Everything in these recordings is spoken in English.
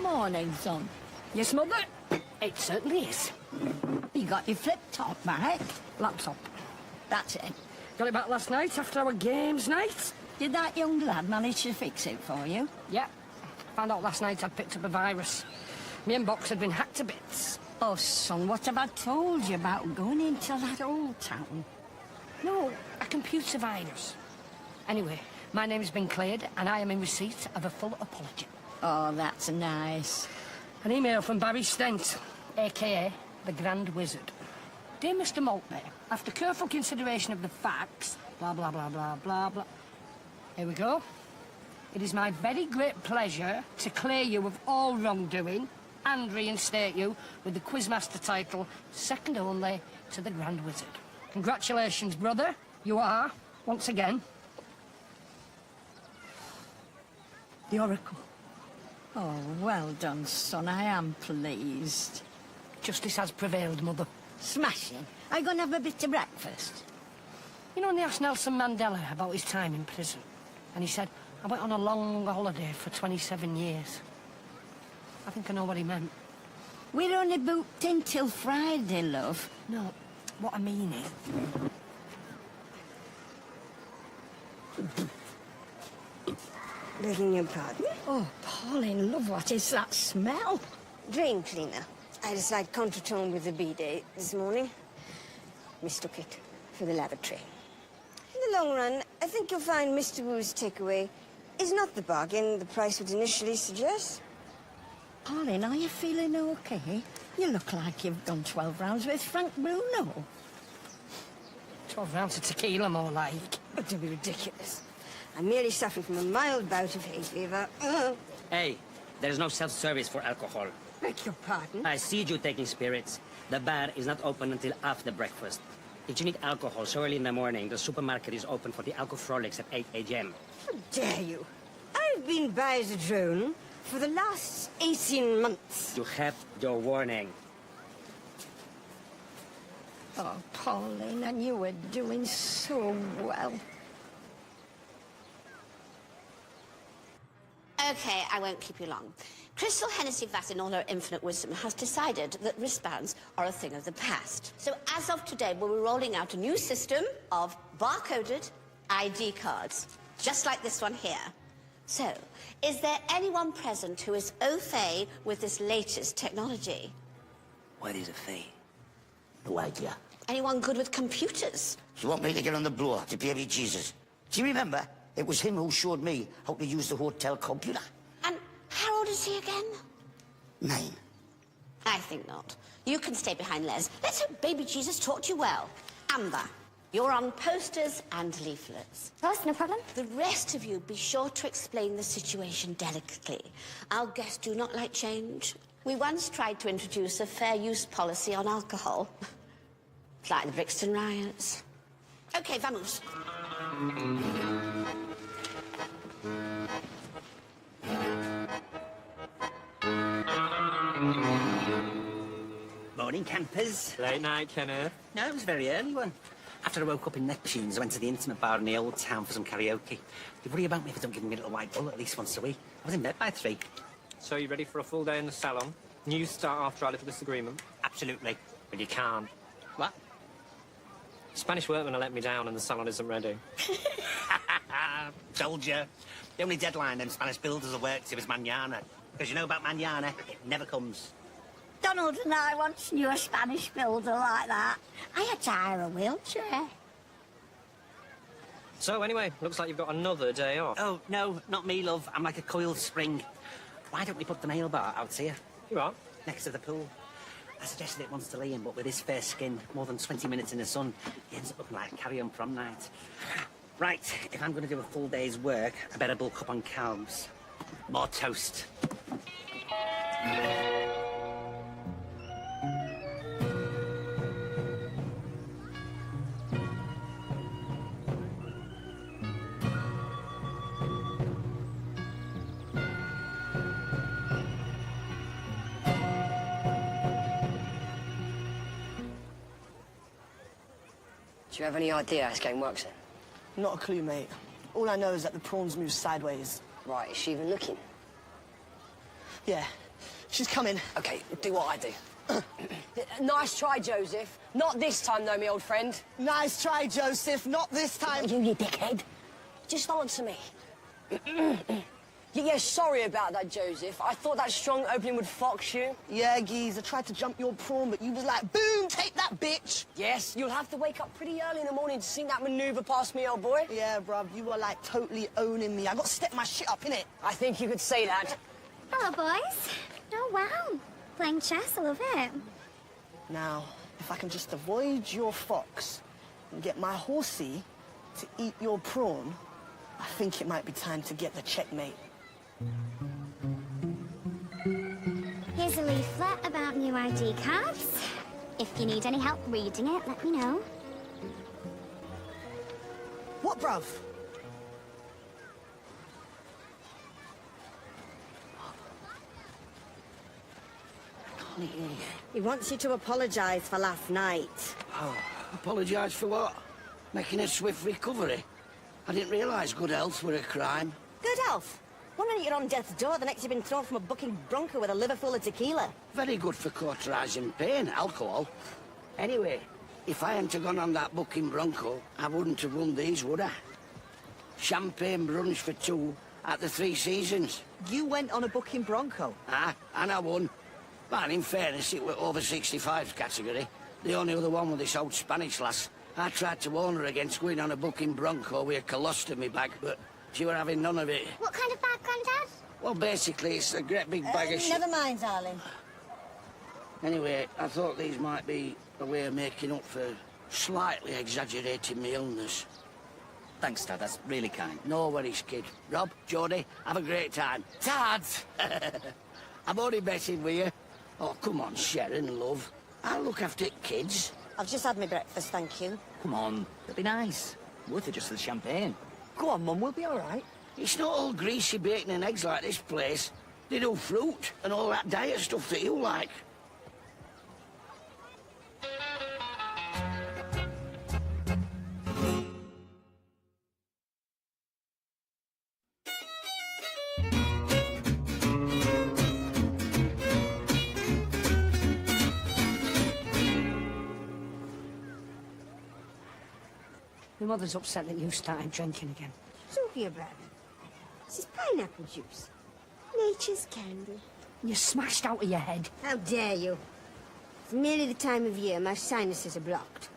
Morning, son. Yes, Mother? It certainly is. You got your flip-top back? Laptop. That's it. Got it back last night after our games night. Did that young lad manage to fix it for you? Yeah. Found out last night I'd picked up a virus. My inbox had been hacked to bits. Oh, son, what have I told you about going into that old town? No, a computer virus. Anyway, my name's been cleared and I am in receipt of a full apology. Oh, that's nice. An email from Barry Stent, a.k.a. the Grand Wizard. Dear Mr. Maltby, after careful consideration of the facts, blah, blah, blah, blah, blah, blah. Here we go. It is my very great pleasure to clear you of all wrongdoing and reinstate you with the Quizmaster title, second only to the Grand Wizard. Congratulations, brother. You are, once again, the Oracle. Oh, well done, son. I am pleased. Justice has prevailed, Mother. Smashing. Are you going to have a bit of breakfast? You know, when they asked Nelson Mandela about his time in prison, and he said, I went on a long holiday for 27 years. I think I know what he meant. We're only booked in till Friday, love. No, what I mean is... Begging your pardon? Oh, Pauline, love, what is that smell? Drain cleaner. I had a slight contretemps with the bidet this morning. Mistook it for the lavatory. In the long run, I think you'll find Mr. Wu's takeaway is not the bargain the price would initially suggest. Pauline, are you feeling okay? You look like you've done 12 rounds with Frank Bruno. 12 rounds of tequila, more like. But don't be ridiculous. I'm merely suffering from a mild bout of hay fever. Hey, there's no self-service for alcohol. Beg your pardon? I see you taking spirits. The bar is not open until after breakfast. If you need alcohol so early in the morning, the supermarket is open for the alcoholics at 8 a.m. How dare you? I've been by the drone for the last 18 months. You have your warning. Oh, Pauline, and you were doing so well. Okay, I won't keep you long. Crystal Hennessy Vat, in all her infinite wisdom, has decided that wristbands are a thing of the past. So as of today, we'll be rolling out a new system of barcoded ID cards, just like this one here. So, is there anyone present who is au fait with this latest technology? What is a fee? No idea. Anyone good with computers? You want me to get on the blower to baby Jesus? Do you remember? It was him who showed me how to use the hotel computer. And how old is he again? 9. I think not. You can stay behind, Les. Let's hope baby Jesus taught you well. Amber, you're on posters and leaflets. Yes, no problem. The rest of you, be sure to explain the situation delicately. Our guests do not like change. We once tried to introduce a fair use policy on alcohol. It's like the Brixton riots. Okay, vamos. Morning, campers. Late night, Kenneth. No, it was a very early one. After I woke up in Neptune's, I went to the intimate bar in the old town for some karaoke. They worry about me if I don't give them a little white bull at least once a week. I was in bed by 3. So you ready for a full day in the salon? New start after our little disagreement? Absolutely. But you can't. What? Spanish workmen have let me down and the salon isn't ready. Told you. The only deadline them Spanish builders will work to is mañana. Because you know about mañana, it never comes. Donald and I once knew a Spanish builder like that. I had to hire a wheelchair. So anyway, looks like you've got another day off. Oh, no, not me, love. I'm like a coiled spring. Why don't we put the nail bar out here? You are? Next to the pool. I suggested it once to Liam, but with his fair skin, more than 20 minutes in the sun, he ends up looking like a carry-on prom night. Right, if I'm going to do a full day's work, I better bulk up on carbs. More toast. Do you have any idea how this game works then? Not a clue, mate. All I know is that the prawns move sideways. Right, is she even looking? Yeah. She's coming. OK, do what I do. Nice try, Joseph. Not this time, though, me old friend. Nice try, Joseph. Not this time. You dickhead. Just answer me. Yeah, sorry about that, Joseph. I thought that strong opening would fox you. Yeah, geez, I tried to jump your prawn, but you was like, boom, take that, bitch. Yes, you'll have to wake up pretty early in the morning to sing that manoeuvre past me, old boy. Yeah, bruv, you were like totally owning me. I got to step my shit up, innit? I think you could say that. Hello, boys. Oh, wow. Playing chess, I love it. Now, if I can just avoid your fox and get my horsey to eat your prawn, I think it might be time to get the checkmate. Here's a leaflet about new ID cards. If you need any help reading it, let me know. What, bruv? He wants you to apologise for last night. Oh, apologise for what? Making a swift recovery? I didn't realise good health were a crime. Good health. One minute you're on death's door, the next you've been thrown from a bucking bronco with a liver full of tequila. Very good for cauterising pain, alcohol. Anyway, if I hadn't have gone on that bucking bronco, I wouldn't have won these, would I? Champagne brunch for two at the Three Seasons. You went on a bucking bronco? Ah, and I won. But in fairness, it were over 65's category. The only other one was this old Spanish lass. I tried to warn her against going on a bucking bronco with a colostomy bag, but she were having none of it. What kind of bag, Grandad? Well, basically, it's a great big bag of shit. Never mind, darling. Anyway, I thought these might be a way of making up for slightly exaggerating my illness. Thanks, Dad. That's really kind. No worries, kid. Rob, Jodie, have a great time. Dad! I'm only messing with you. Oh, come on, Sharon, love. I'll look after kids. I've just had my breakfast, thank you. Come on. It'll be nice. Worth it just for the champagne. Go on, Mum, we'll be all right. It's not all greasy bacon and eggs like this place. They do fruit and all that diet stuff that you like. My mother's upset that you started drinking again. Sophia, Brad. This is pineapple juice. Nature's candy. You're smashed out of your head. How dare you? It's merely the time of year. My sinuses are blocked.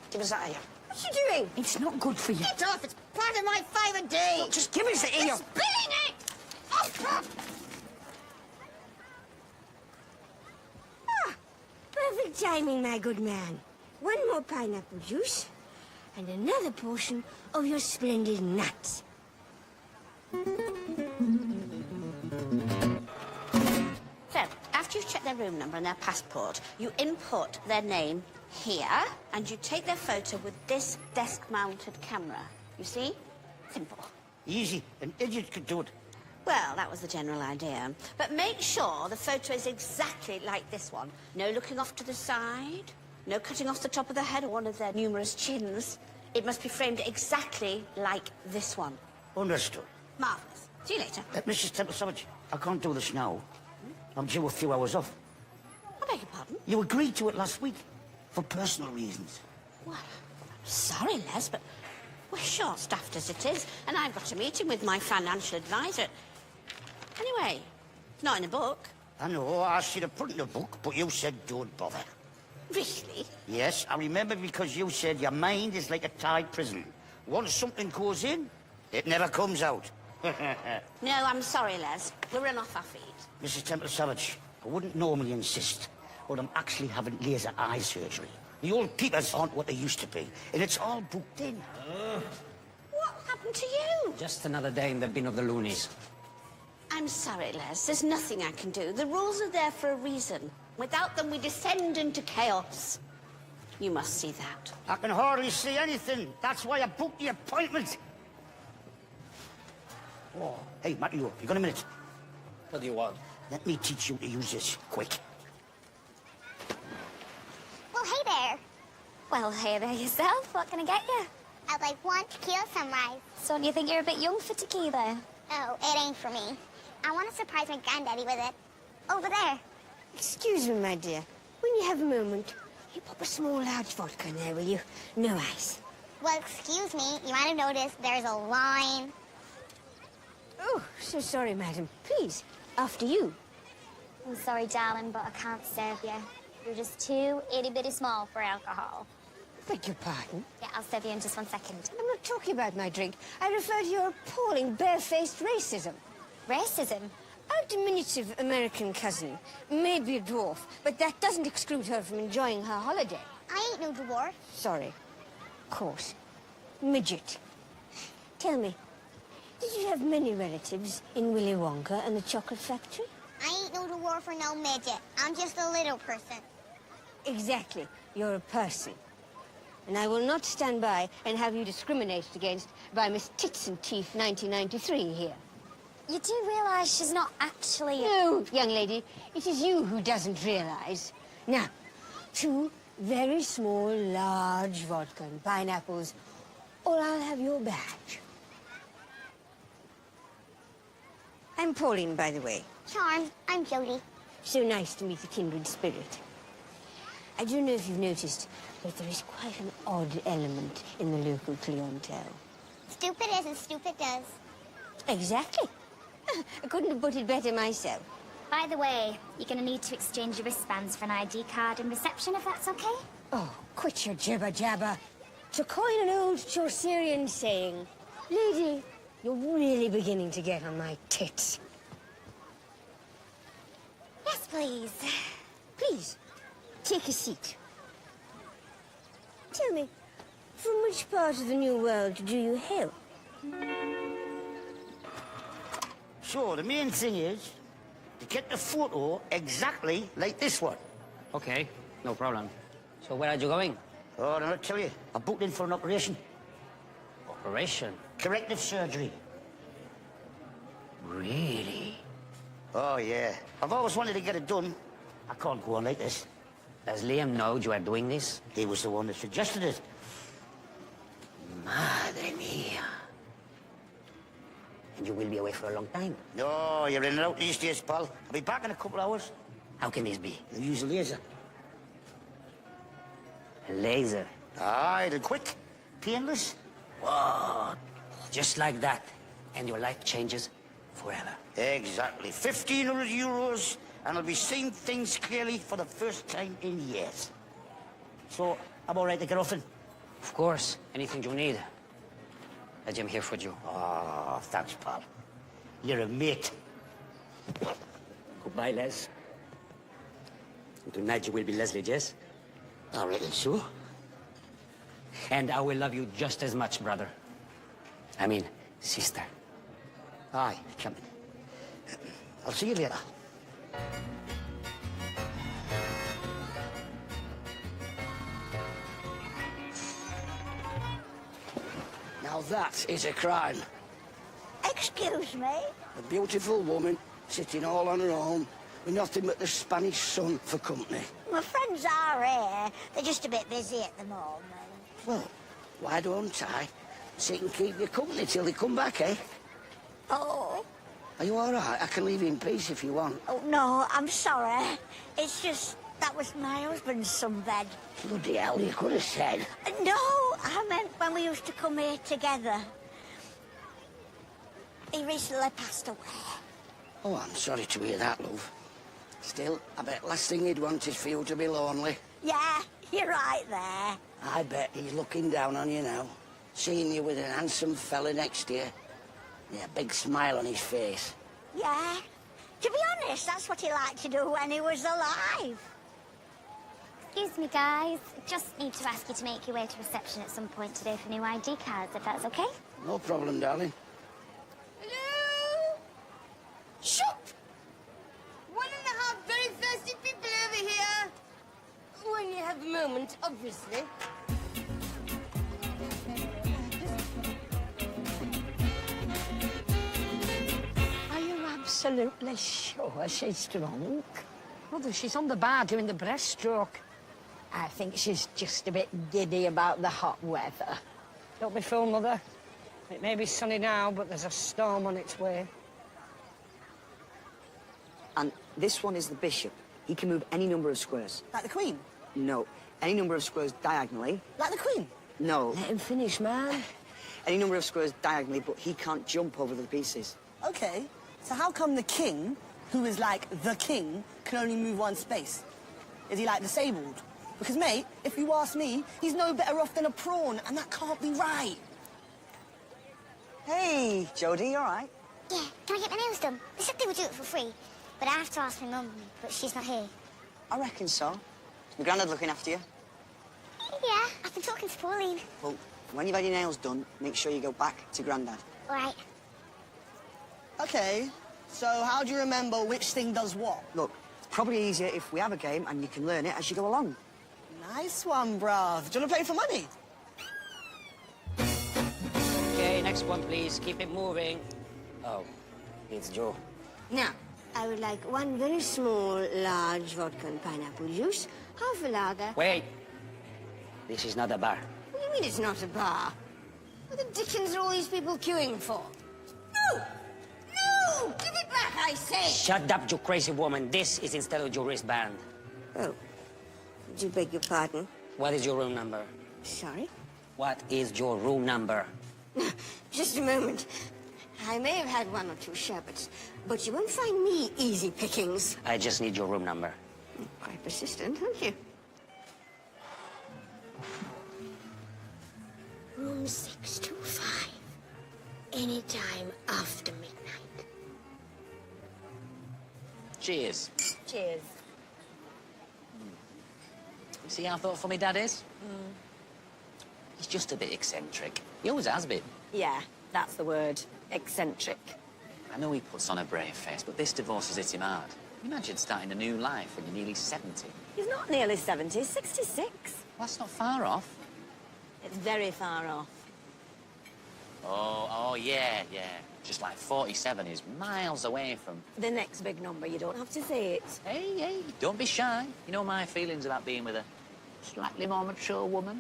Give us that here. What's she doing? It's not good for you. Get off! It's part of my 5 a day! Look, just give us it here. You're spilling it! Ah, perfect timing, my good man. One more pineapple juice, and another portion of your splendid nuts. So, after you've checked their room number and their passport, you input their name here, and you take their photo with this desk-mounted camera. You see? Simple. Easy. An idiot could do it. Well, that was the general idea. But make sure the photo is exactly like this one. No looking off to the side, no cutting off the top of the head or one of their numerous chins. It must be framed exactly like this one. Understood. Marvellous. See you later. Mrs. Temple-Savage, I can't do this now. I'm due a few hours off. I beg your pardon? You agreed to it last week, for personal reasons. Well, sorry, Les, but we're short-staffed as it is, and I've got a meeting with my financial advisor. Anyway, it's not in the book. I know, I should have put it in the book, but you said don't bother. Really? Yes, I remember because you said your mind is like a tight prison. Once something goes in, it never comes out. No, I'm sorry, Les. We'll run off our feet. Mrs. Temple-Savage, I wouldn't normally insist, but I'm actually having laser eye surgery. The old peepers aren't what they used to be, and it's all booked in. What happened to you? Just another day in the bin of the loonies. I'm sorry, Les. There's nothing I can do. The rules are there for a reason. Without them, we descend into chaos. You must see that. I can hardly see anything. That's why I booked the appointment. Oh, hey, Matthew, you got a minute? What do you want? Let me teach you to use this, quick. Well, hey there. Well, hey there yourself. What can I get you? I'd like one tequila sunrise. So do you think you're a bit young for tequila? Oh, it ain't for me. I want to surprise my granddaddy with it. Over there. Excuse me, my dear. When you have a moment, you pop a small large vodka in there, will you? No ice. Well, excuse me. You might have noticed there's a line. Oh, so sorry, madam. Please, after you. I'm sorry, darling, but I can't serve you. You're just too itty-bitty small for alcohol. Beg your pardon? Yeah, I'll serve you in just 1 second. I'm not talking about my drink. I refer to your appalling, barefaced racism. Racism? Our diminutive American cousin may be a dwarf, but that doesn't exclude her from enjoying her holiday. I ain't no dwarf. Sorry. Of course. Midget. Tell me, did you have many relatives in Willy Wonka and the Chocolate Factory? I ain't no dwarf or no midget. I'm just a little person. Exactly. You're a person. And I will not stand by and have you discriminated against by Miss Tits and Teeth 1993 here. You do realise she's not actually a... No, young lady, it is you who doesn't realise. Now, 2 very small, large vodka and pineapples, or I'll have your badge. I'm Pauline, by the way. Charmed. I'm Jodie. So nice to meet a kindred spirit. I don't know if you've noticed, but there is quite an odd element in the local clientele. Stupid is as stupid does. Exactly. I couldn't have put it better myself. By the way, you're going to need to exchange your wristbands for an ID card in reception, if that's okay? Oh, quit your jibber-jabber. To coin an old Chaucerian saying, lady, you're really beginning to get on my tits. Yes, please. Please, take a seat. Tell me, from which part of the New World do you hail? So, the main thing is to get the photo exactly like this one. Okay, no problem. So where are you going? Oh, I'll tell you. I booked in for an operation. Operation? Corrective surgery. Really? Oh, yeah. I've always wanted to get it done. I can't go on like this. Does Liam know you are doing this? He was the one that suggested it. Madre mía. And you will be away for a long time? No, you're in and out these days, pal. I'll be back in a couple of hours. How can this be? I'll use a laser. A laser? Aye, it'll quick. Painless. What? Just like that. And your life changes forever. Exactly. 1,500 euros, and I'll be seeing things clearly for the first time in years. So, I'm all right to get off in? Of course. Anything you need. I am here for you. Oh, thanks, pal. You're a mate. Goodbye, Les. And tonight you will be Leslie, yes? I reckon so. And I will love you just as much, brother. I mean, sister. Aye, champion. I'll see you later. Now that is a crime. Excuse me? A beautiful woman sitting all on her own with nothing but the Spanish sun for company. My friends are here. They're just a bit busy at the moment. Well, why don't I sit and keep you company till they come back, eh? Oh. Are you all right? I can leave you in peace if you want. Oh, no, I'm sorry. It's just that was my husband's sunbed. Bloody hell, you could have said. No, I meant when we used to come here together. He recently passed away. Oh, I'm sorry to hear that, love. Still, I bet last thing he'd want is for you to be lonely. Yeah, you're right there. I bet he's looking down on you now, seeing you with an handsome fella next to you. Yeah, a big smile on his face. Yeah. To be honest, that's what he liked to do when he was alive. Excuse me, guys. Just need to ask you to make your way to reception at some point today for new ID cards, if that's okay? No problem, darling. Hello? Shut! 1.5 very thirsty people over here. When you have a moment, obviously. Are you absolutely sure she's drunk? Mother, she's on the bar doing the breaststroke. I think she's just a bit giddy about the hot weather. Don't be fooled, Mother. It may be sunny now, but there's a storm on its way. And this one is the bishop. He can move any number of squares. Like the Queen? No. Any number of squares diagonally. Like the Queen? No. Let him finish, man. Any number of squares diagonally, but he can't jump over the pieces. Okay. So how come the king, who is like the king, can only move one space? Is he like disabled? Because, mate, if you ask me, he's no better off than a prawn, and that can't be right. Hey, Jodie, you all right? Yeah, can I get my nails done? They said they would do it for free, but I have to ask my mum, but she's not here. I reckon so. Is my granddad looking after you? Yeah, I've been talking to Pauline. Well, when you've had your nails done, make sure you go back to granddad. All right. Okay, so how do you remember which thing does what? Look, it's probably easier if we have a game and you can learn it as you go along. Nice one, bruv. Do you want to play for money? Okay, next one, please. Keep it moving. Oh, it's Joe. Now, I would like one very small, large vodka and pineapple juice, half a lager. Wait. This is not a bar. What do you mean it's not a bar? What the dickens are all these people queuing for? No! No! Give it back, I say! Shut up, you crazy woman. This is instead of your wristband. Oh. Do you beg your pardon? What is your room number? Sorry? What is your room number? Just a moment. I may have had one or two sherbets, but you won't find me easy pickings. I just need your room number. Quite persistent, aren't you? Room 625. Anytime after midnight. Cheers. Cheers. See how thoughtful my dad is? He's just a bit eccentric. He always has been. Yeah, that's the word. Eccentric. I know he puts on a brave face, but this divorce has hit him hard. Imagine starting a new life when you're nearly 70. He's not nearly 70, he's 66. Well, that's not far off. It's very far off. Oh, yeah. Just like 47 is miles away from... The next big number, you don't have to say it. Hey, don't be shy. You know my feelings about being with a slightly more mature woman.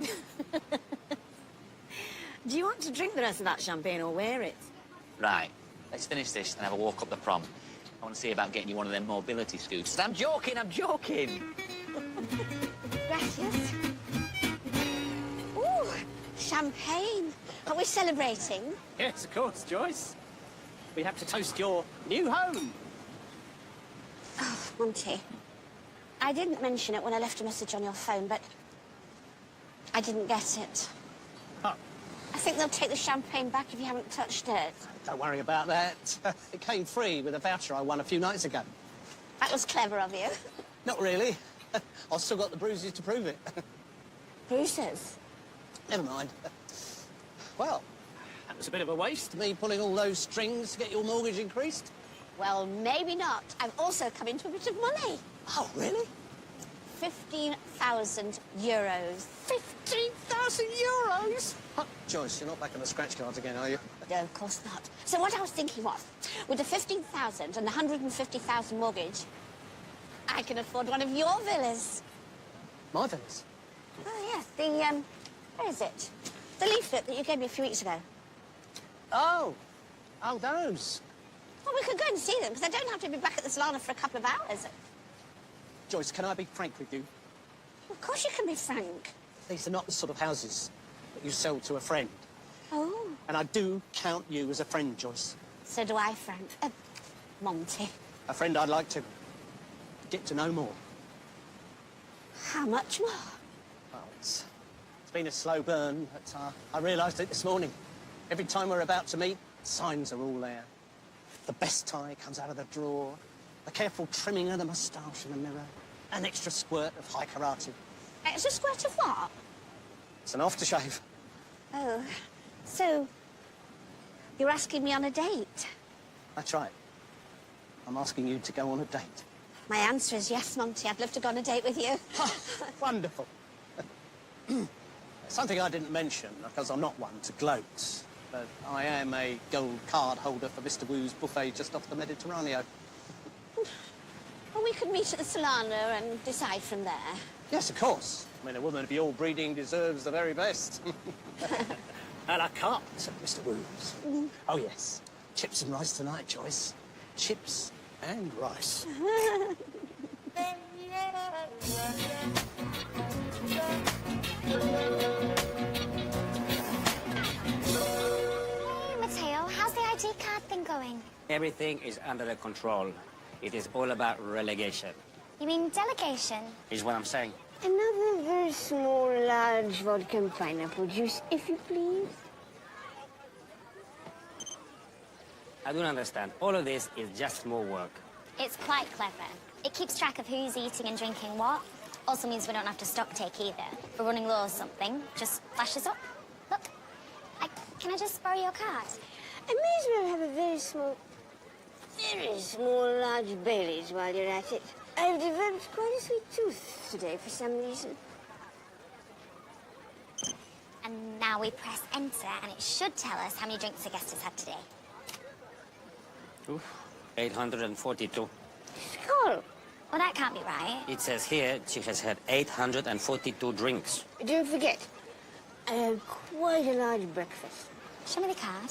Do you want to drink the rest of that champagne or wear it? Right, let's finish this and have a walk up the prom. I want to see about getting you one of them mobility scooters. I'm joking. Gracias. Ooh, champagne. Are we celebrating? Yes, of course, Joyce. We have to toast your new home. Oh, Monty. I didn't mention it when I left a message on your phone, but I didn't get it. Oh. I think they'll take the champagne back if you haven't touched it. Don't worry about that. It came free with a voucher I won a few nights ago. That was clever of you. Not really. I've still got the bruises to prove it. Bruises? Never mind. Well, That was a bit of a waste. me pulling all those strings to get your mortgage increased? Well, maybe not. I've also come into a bit of money. Oh, really? 15,000 euros. 15,000 euros? Joyce, you're not back on the scratch cards again, are you? No, of course not. So what I was thinking was, with the 15,000 and the 150,000 mortgage, I can afford one of your villas. My villas? Oh, yes, where is it? The leaflet that you gave me a few weeks ago. Oh, those. Well, we could go and see them, because I don't have to be back at the salon for a couple of hours. Joyce, can I be frank with you? Of course you can be frank. These are not the sort of houses that you sell to a friend. Oh. And I do count you as a friend, Joyce. So do I, Frank. Monty. A friend I'd like to get to know more. How much more? Well, it's been a slow burn, but I realised it this morning. Every time we're about to meet, signs are all there. The best tie comes out of the drawer, a careful trimming of the moustache in the mirror, an extra squirt of high karate. Extra squirt of what? It's an aftershave. Oh, so you're asking me on a date? That's right. I'm asking you to go on a date. My answer is yes, Monty. I'd love to go on a date with you. Wonderful. Something I didn't mention, because I'm not one to gloat, but I am a gold card holder for Mr. Wu's buffet just off the Mediterranean. Well, we could meet at the Solana and decide from there. Yes, of course. I mean, a woman of your breeding deserves the very best. A la carte at Mr. Wu's. Oh, yes. Chips and rice tonight, Joyce. Chips and rice. Hey, Mateo, how's the ID card thing going? Everything is under control. It is all about relegation, You mean delegation? is what I'm saying. Another very small, large vodka and pineapple juice, if you please. I don't understand. All of this is just more work. It's quite clever. It keeps track of who's eating and drinking what. Also means we don't have to stock take either. If we're running low or something, just flashes up. Look, can I just borrow your card? I may as well have a very small, large Baileys while you're at it. I've developed quite a sweet tooth today for some reason. And now we press enter, and it should tell us how many drinks the guest has had today. Oof, 842. Skull! Well, that can't be right. It says here she has had 842 drinks. Don't forget, I had quite a large breakfast. Show me the card.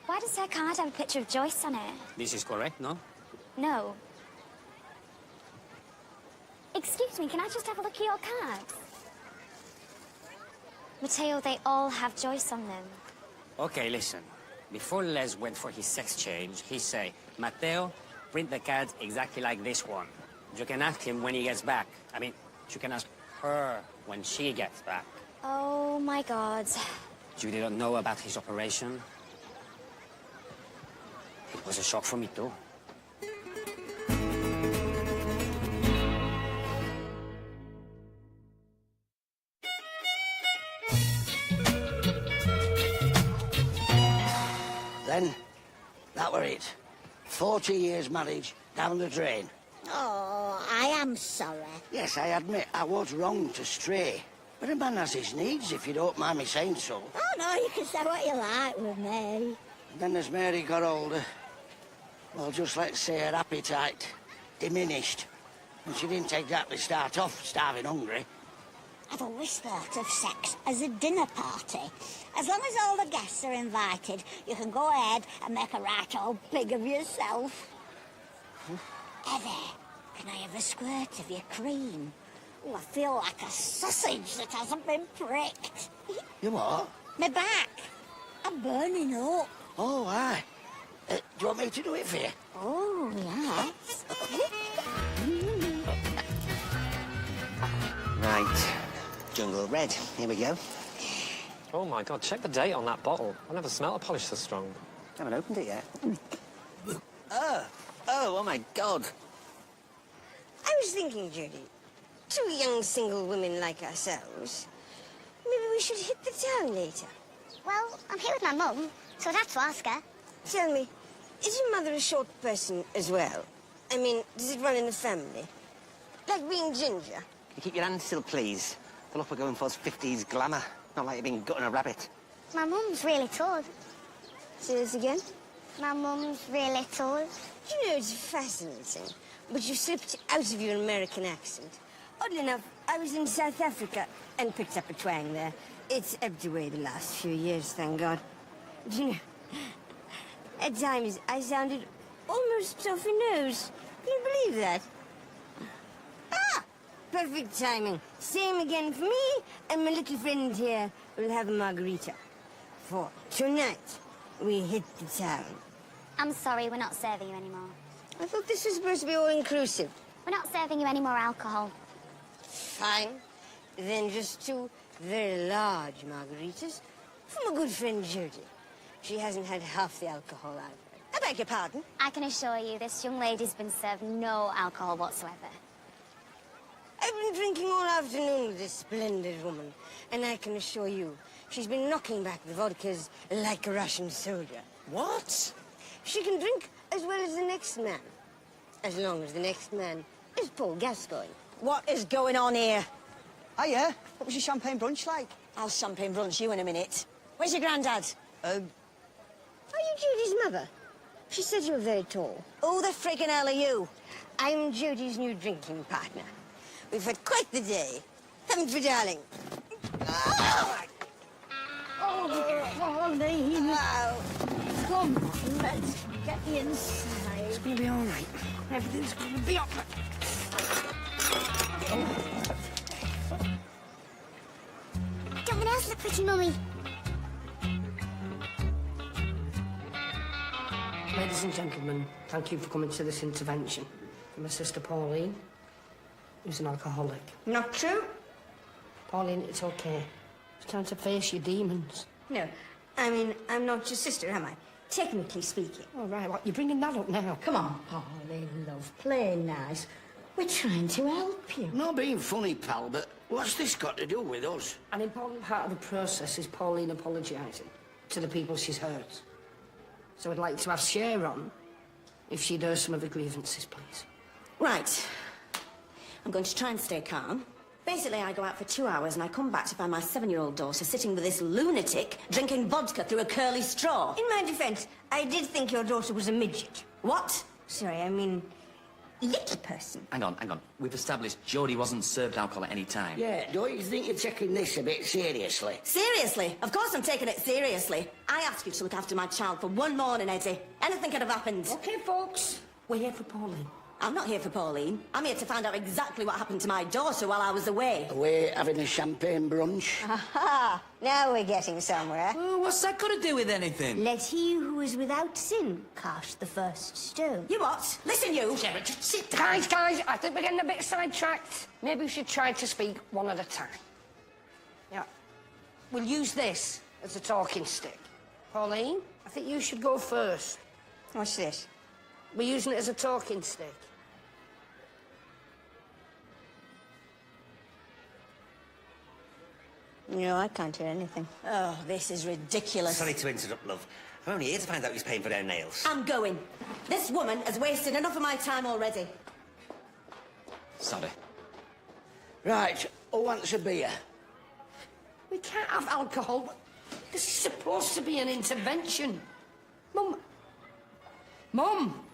Why does her card have a picture of Joyce on it? This is correct, no? No. Excuse me, can I just have a look at your cards? Mateo, they all have Joyce on them. Okay, listen. Before Les went for his sex change, he say, Mateo, print the cards exactly like this one. You can ask him when he gets back. I mean, you can ask her when she gets back. Oh, my God. You didn't know about his operation? It was a shock for me, too. Then, that were it. 40 years marriage down the drain. Oh, I am sorry. Yes, I admit I was wrong to stray. But a man has his needs, if you don't mind me saying so. Oh, no, you can say what you like with me. Then as Mary got older, well, just let's say her appetite diminished. And she didn't exactly start off starving hungry. I've always thought of sex as a dinner party. As long as all the guests are invited, you can go ahead and make a right old pig of yourself. Evie, can I have a squirt of your cream? Oh, I feel like a sausage that hasn't been pricked. You what? My back. I'm burning up. Oh, aye. Do you want me to do it for you? Oh, yes. Right. Jungle Red. Here we go. Oh, my God, check the date on that bottle. I never smelt a polish so strong. Haven't opened it yet. Oh, my God. I was thinking, Judy, two young single women like ourselves, maybe we should hit the town later. Well, I'm here with my mum, so I'd have to ask her. Tell me, is your mother a short person as well? I mean, does it run in the family? Like being ginger? Can you keep your hands still, please? The look we're going for is 50s glamour, not like you've been gutting a rabbit. My mum's really tall. Say this again? My mum's really tall. You know, it's fascinating, but you slipped out of your American accent. Oddly enough, I was in South Africa and picked up a twang there. It's ebbed away the last few years, thank God. You know, at times I sounded almost toughy-nosed. Can you believe that? Ah! Perfect timing. Same again for me, and my little friend here will have a margarita. For tonight, we hit the town. I'm sorry, we're not serving you anymore. I thought this was supposed to be all-inclusive. We're not serving you any more alcohol. Fine. Then just two very large margaritas from a good friend, Judy. She hasn't had half the alcohol out of her. I beg your pardon? I can assure you this young lady's been served no alcohol whatsoever. I've been drinking all afternoon with this splendid woman, and I can assure you she's been knocking back the vodkas like a Russian soldier. What? She can drink as well as the next man, as long as the next man is Paul Gascoigne. What is going on here? Oh, yeah? What was your champagne brunch like? I'll champagne brunch you in a minute. Where's your granddad? Are you Judy's mother? She said you were very tall. Who the friggin' hell are you? I'm Judy's new drinking partner. We've had quite the day. Haven't we, darling? Oh, Pauline. Wow. Come on, let's get inside. gonna be all right. Everything's gonna be all right. Don't one else look pretty, Mummy? Ladies and gentlemen, thank you for coming to this intervention. From my sister Pauline, who's an alcoholic. Not true? Pauline, it's okay. It's time to face your demons. No. I mean, I'm not your sister, am I? Technically speaking. All right, what, you're bringing that up now? Come on, Pauline, love. Play nice. We're trying to help you. Not being funny, pal, but what's this got to do with us? An important part of the process is Pauline apologising to the people she's hurt. So I'd like to have share on if she'd heard some of the grievances, please. Right. I'm going to try and stay calm. Basically, I go out for 2 hours and I come back to find my 7-year-old daughter sitting with this lunatic drinking vodka through a curly straw. In my defence, I did think your daughter was a midget. What? Sorry, I mean, little person. Hang on, hang on. We've established Jodie wasn't served alcohol at any time. Yeah, don't you think you're taking this a bit seriously? Seriously? Of course I'm taking it seriously. I asked you to look after my child for one morning, Eddie. Anything could have happened. OK, folks. We're here for Pauline. I'm not here for Pauline. I'm here to find out exactly what happened to my daughter while I was away. Away having a champagne brunch? Aha! Now we're getting somewhere. Oh, what's that got to do with anything? Let he who is without sin cast the first stone. You what? Listen, you! Yeah, but just sit down. Guys, I think we're getting a bit sidetracked. Maybe we should try to speak one at a time. Yeah. We'll use this as a talking stick. Pauline, I think you should go first. What's this? We're using it as a talking stick. No, I can't hear anything. Oh, this is ridiculous. Sorry to interrupt, love. I'm only here to find out who's paying for their nails. I'm going. This woman has wasted enough of my time already. Sorry. Right, who wants a beer? We can't have alcohol. This is supposed to be an intervention. Mum. Mum!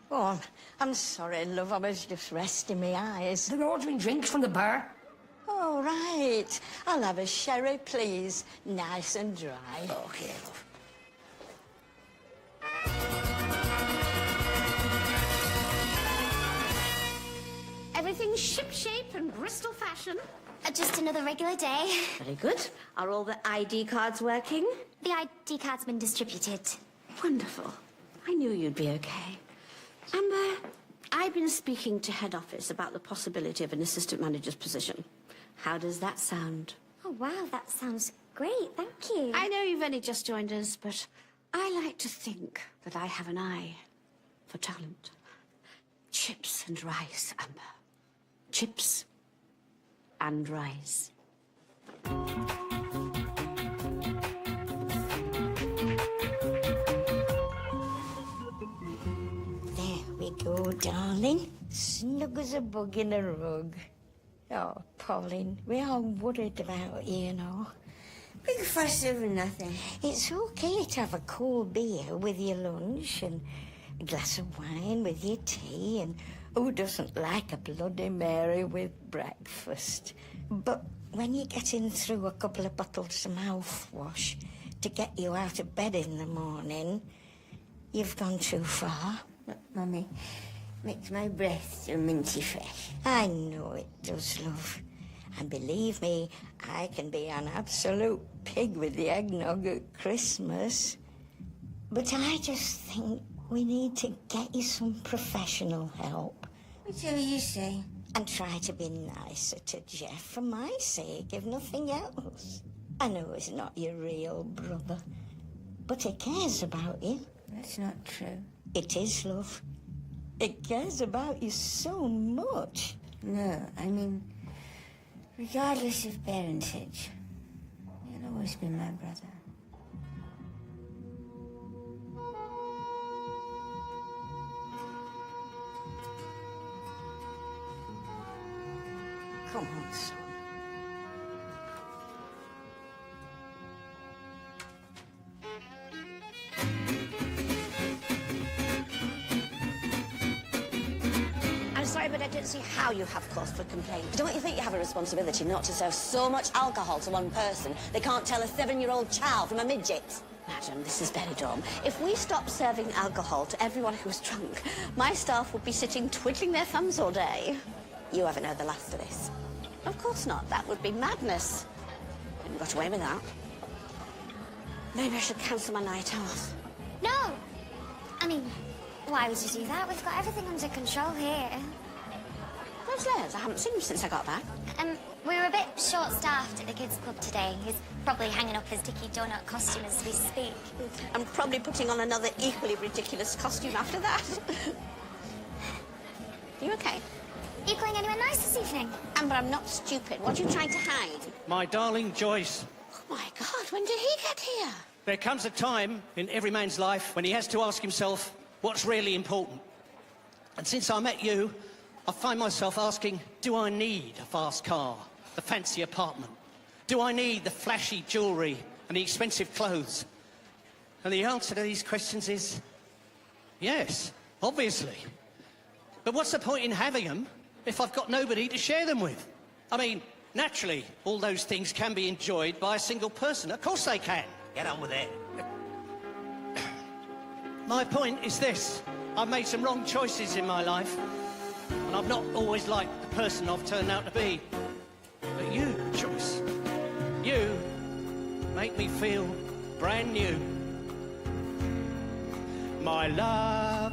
Go on. I'm sorry, love. I was just resting my eyes. They're ordering drinks from the bar. All right. I'll have a sherry, please. Nice and dry. OK, love. Everything's shipshape and Bristol fashion. Just another regular day. Very good. Are all the ID cards working? The ID card's been distributed. Wonderful. I knew you'd be okay. Amber, I've been speaking to head office about the possibility of an assistant manager's position. How does that sound? Oh, wow, that sounds great. Thank you. I know you've only just joined us, but I like to think that I have an eye for talent. Chips and rice, Amber. Chips and rice. There we go, darling. Snug as a bug in a rug. Oh, Pauline, we are worried about you, you know. Big fuss over nothing. It's okay to have a cool beer with your lunch and a glass of wine with your tea, and who doesn't like a Bloody Mary with breakfast? But when you're getting through a couple of bottles of mouthwash to get you out of bed in the morning, you've gone too far. Look, Mummy, makes my breath so minty fresh. I know it does, love. And believe me, I can be an absolute pig with the eggnog at Christmas. But I just think we need to get you some professional help. Whatever you say. And try to be nicer to Jeff for my sake, if nothing else. I know he's not your real brother, but he cares about you. That's not true. It is, love. He cares about you so much. No, I mean, regardless of parentage, you'll always be my brother. Come on, son. I'm sorry, but I don't see how you have cause for complaint. Don't you think you have a responsibility not to serve so much alcohol to one person they can't tell a 7-year-old child from a midget? Madam, this is Benidorm. If we stopped serving alcohol to everyone who's drunk, my staff would be sitting twiddling their thumbs all day. You haven't heard the last of this. Of course not. That would be madness. Couldn't got away with that. Maybe I should cancel my night off. No! I mean, why would you do that? We've got everything under control here. Where's Les? I haven't seen him since I got back. We were a bit short-staffed at the kids' club today. He's probably hanging up his Dickie Donut costume as we speak. I'm probably putting on another equally ridiculous costume after that. Are you okay? Are you going anywhere nice this evening? Amber, I'm not stupid. What are you trying to hide? My darling Joyce. Oh, my God, when did he get here? There comes a time in every man's life when he has to ask himself what's really important. And since I met you, I find myself asking, do I need a fast car, the fancy apartment? Do I need the flashy jewellery and the expensive clothes? And the answer to these questions is yes, obviously. But what's the point in having them if I've got nobody to share them with? I mean, naturally, all those things can be enjoyed by a single person. Of course they can. Get on with it. My point is this. I've made some wrong choices in my life. And I've not always liked the person I've turned out to be. But you, Joyce, you make me feel brand new. My love,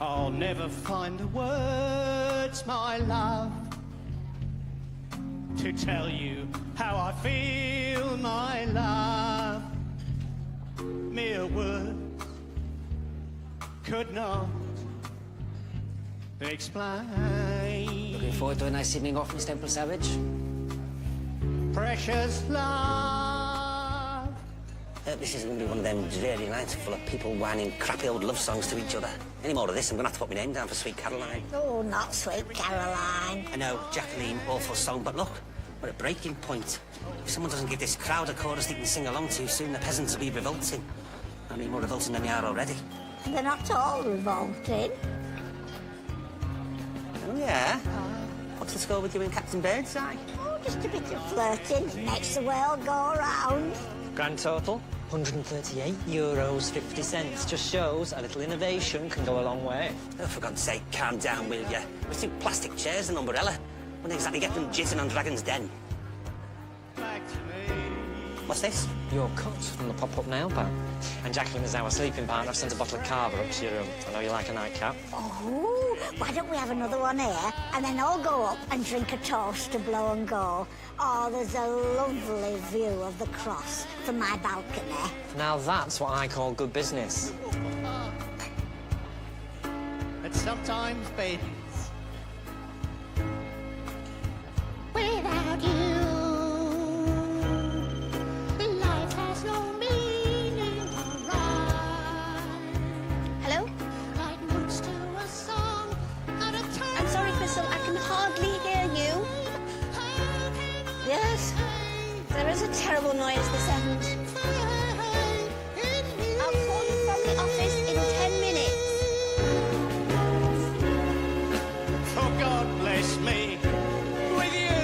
I'll never find the words, my love, to tell you how I feel, my love. Mere words could not explain. Looking forward to a nice evening off, Miss Temple Savage? Precious love. This is going to be one of them dreary nights full of people whining crappy old love songs to each other. Any more of this, I'm going to have to put my name down for Sweet Caroline. Oh, not Sweet Caroline. I know, Jacqueline, awful song, but look, we're at a breaking point. If someone doesn't give this crowd a chorus they can sing along to, soon the peasants will be revolting. I mean, more revolting than they are already. They're not all revolting. Oh, yeah? What's the score with you and Captain Birdseye? Oh, just a bit of flirting. Makes the world go round. Grand total, €138.50. Just shows a little innovation can go a long way. Oh, for God's sake, calm down, will you? We've seen plastic chairs and umbrella. Wouldn't exactly get them jizzing on Dragon's Den. What's this? Your cut from the pop-up nail bar. And Jacqueline is our sleeping partner. I've sent a bottle of Carver up to your room. I know you like a nightcap. Oh, why don't we have another one here and then all go up and drink a toast to Blow and Go? Oh, there's a lovely view of the cross from my balcony. Now that's what I call good business. And sometimes bends. Without you, life has no meaning or rhyme. Hello? Like notes to a song out of time. I'm sorry, Crystal, I can hardly hear you. Yes? There is a terrible noise this end. I'll call you from the office in 10 minutes. For God bless me. With you.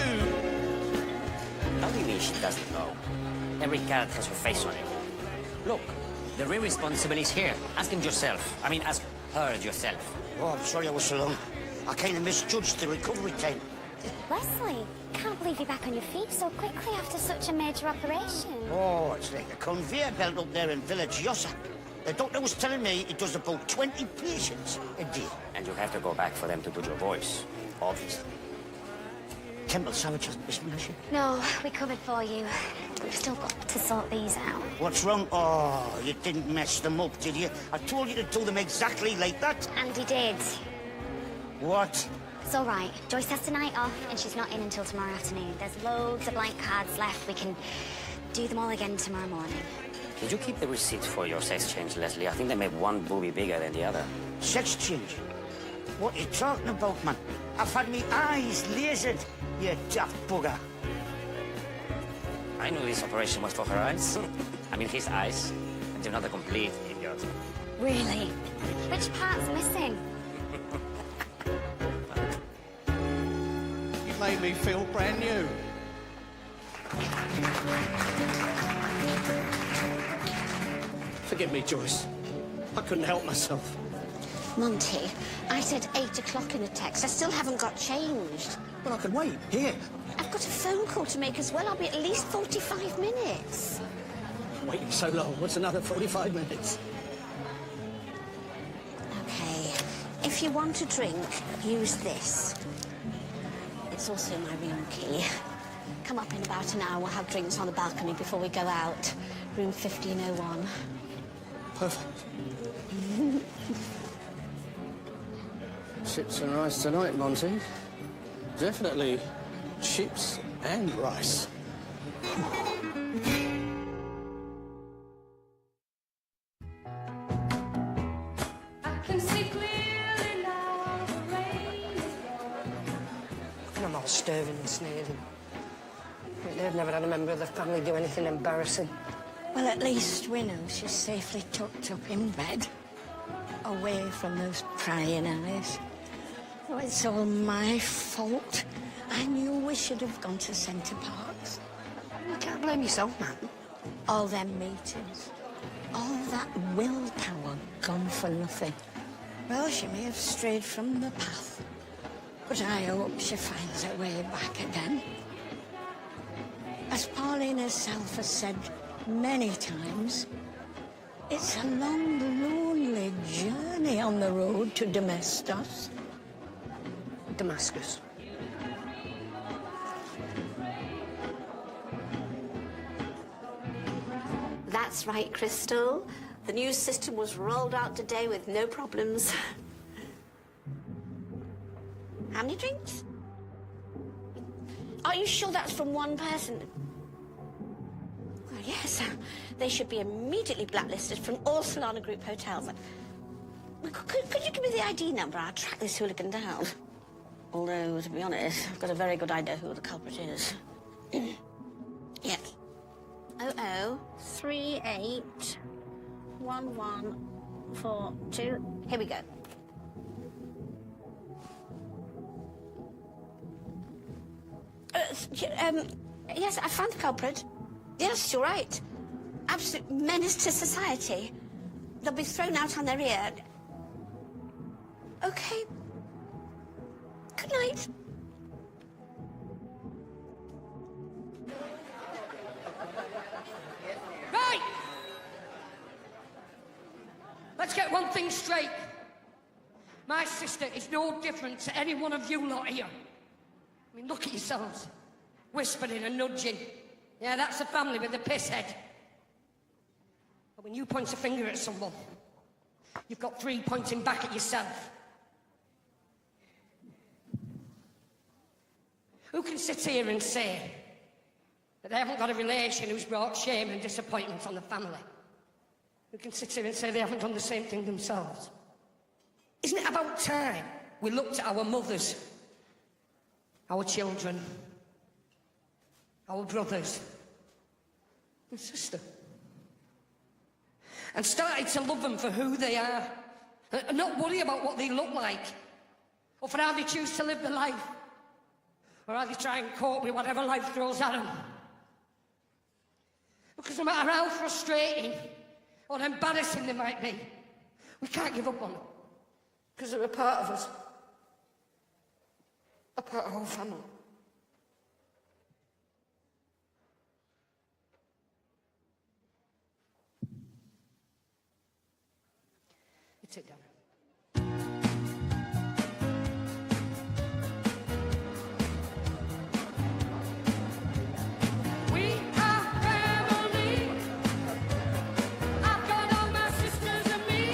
How do you mean she doesn't know? Every carrot has her face on it. Look, the real responsibility is here. Ask him yourself. I mean, ask her yourself. Oh, I'm sorry I was so long. I kind of misjudged the recovery time. Wesley, can't believe you're back on your feet so quickly after such a major operation. Oh, it's like a conveyor belt up there in Village Yossa. The doctor was telling me it does about 20 patients a day. And you have to go back for them to do your voice, obviously. Temple Savage hasn't missed me, has she? No, we covered for you. We've still got to sort these out. What's wrong? Oh, you didn't mess them up, did you? I told you to do them exactly like that. And he did. What? It's all right. Joyce has tonight off, and she's not in until tomorrow afternoon. There's loads of blank cards left. We can do them all again tomorrow morning. Did you keep the receipt for your sex change, Leslie? I think they made one booby bigger than the other. Sex change? What are you talking about, man? I've had me eyes lasered, you daft bugger. I knew this operation was for her eyes. I mean, his eyes. And you're not a complete idiot. Really? Which part's missing? You made me feel brand new. Forgive me, Joyce. I couldn't help myself. Monty, I said 8 o'clock in a text. I still haven't got changed. Well, I can wait. Here. I've got a phone call to make as well. I'll be at least 45 minutes. Waiting so long. What's another 45 minutes? OK. If you want a drink, use this. It's also my room key. Come up in about an hour. We'll have drinks on the balcony before we go out. Room 1501. Perfect. Chips and rice tonight, Monty. Definitely chips and rice. And I'm all stirring and sneezing. They've never had a member of the family do anything embarrassing. Well, at least we know she's safely tucked up in bed, away from those prying eyes. Oh, it's all my fault. I knew we should have gone to Centre Parks. You can't blame yourself, man. All them meetings, all that willpower gone for nothing. Well, she may have strayed from the path, but I hope she finds her way back again. As Pauline herself has said many times, it's a long, lonely journey on the road to Damascus. Damascus. That's right, Crystal. The new system was rolled out today with no problems. How many drinks? Are you sure that's from one person? Well, yes. They should be immediately blacklisted from all Solana Group hotels. Could you give me the ID number? I'll track this hooligan down. Although, to be honest, I've got a very good idea who the culprit is. Yes. 00381142. Here we go. Yes, I found the culprit. Yes, you're right. Absolute menace to society. They'll be thrown out on their ear. Okay. Good night. Right! Let's get one thing straight. My sister is no different to any one of you lot here. I mean, look at yourselves. Whispering and nudging. Yeah, that's a family with a piss head. But when you point a finger at someone, you've got 3 pointing back at yourself. Who can sit here and say that they haven't got a relation who's brought shame and disappointment on the family? Who can sit here and say they haven't done the same thing themselves? Isn't it about time we looked at our mothers, our children, our brothers and sister, and started to love them for who they are, and not worry about what they look like, or for how they choose to live their life, or how they try and cope with whatever life throws at them? Because no matter how frustrating or embarrassing they might be, we can't give up on them, because they're a part of us, a part of our family. Sit down. We are family. I've got all my sisters and me.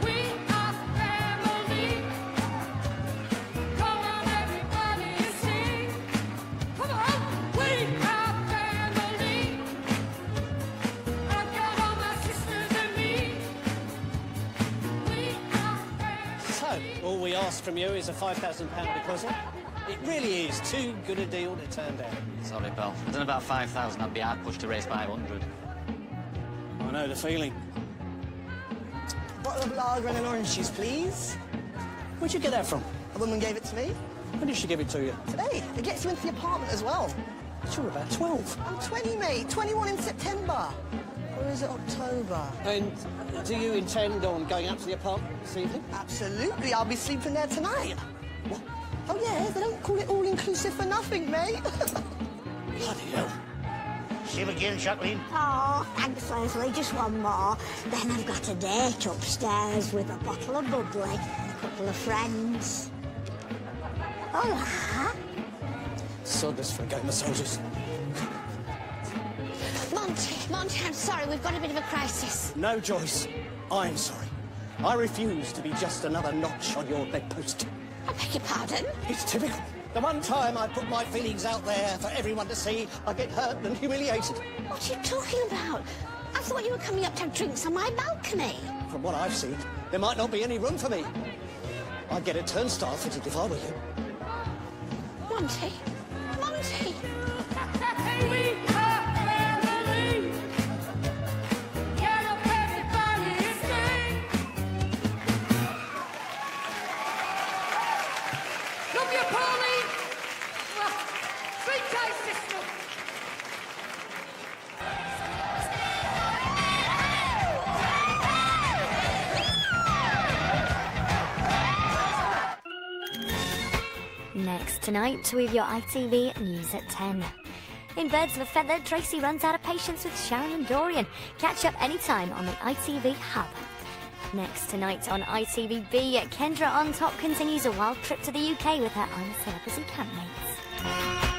We are family. Come on, everybody, and sing. Come on. We are family. I've got all my sisters and me. So, all we ask from you is a £5,000 deposit. It really is too good a deal to turn down. Sorry, pal. I've done about 5,000. I'd be hard pushed to raise 500. I know the feeling. Bottle of lager and an orange juice, please. Where'd you get that from? A woman gave it to me. When did she give it to you? Today. It gets you into the apartment as well. You're about 12. I'm 20, mate. 21 in September. Or is it October? And do you intend on going up to the apartment this evening? Absolutely. I'll be sleeping there tonight. What? Oh, yeah, they don't call it all-inclusive for nothing, mate. Bloody hell. Same again, Jacqueline. Oh, thanks, Leslie. Just one more. Then I've got a date upstairs with a bottle of bubbly, a couple of friends. Hola. Sod for a game of soldiers. Monty, I'm sorry, we've got a bit of a crisis. No, Joyce. I'm sorry. I refuse to be just another notch on your bedpost. I beg your pardon? It's typical. The one time I put my feelings out there for everyone to see, I get hurt and humiliated. What are you talking about? I thought you were coming up to have drinks on my balcony. From what I've seen, there might not be any room for me. I'd get a turnstile fitted if I were you. Monty. Monty. Love you, Pauline. Sweet taste, sister. Next tonight with your ITV News at 10. In Birds of a Feather, Tracy runs out of patience with Sharon and Dorian. Catch up anytime on the ITV Hub. Next tonight on ITVB, Kendra on Top continues a wild trip to the UK with her I'm a Celebrity campmates.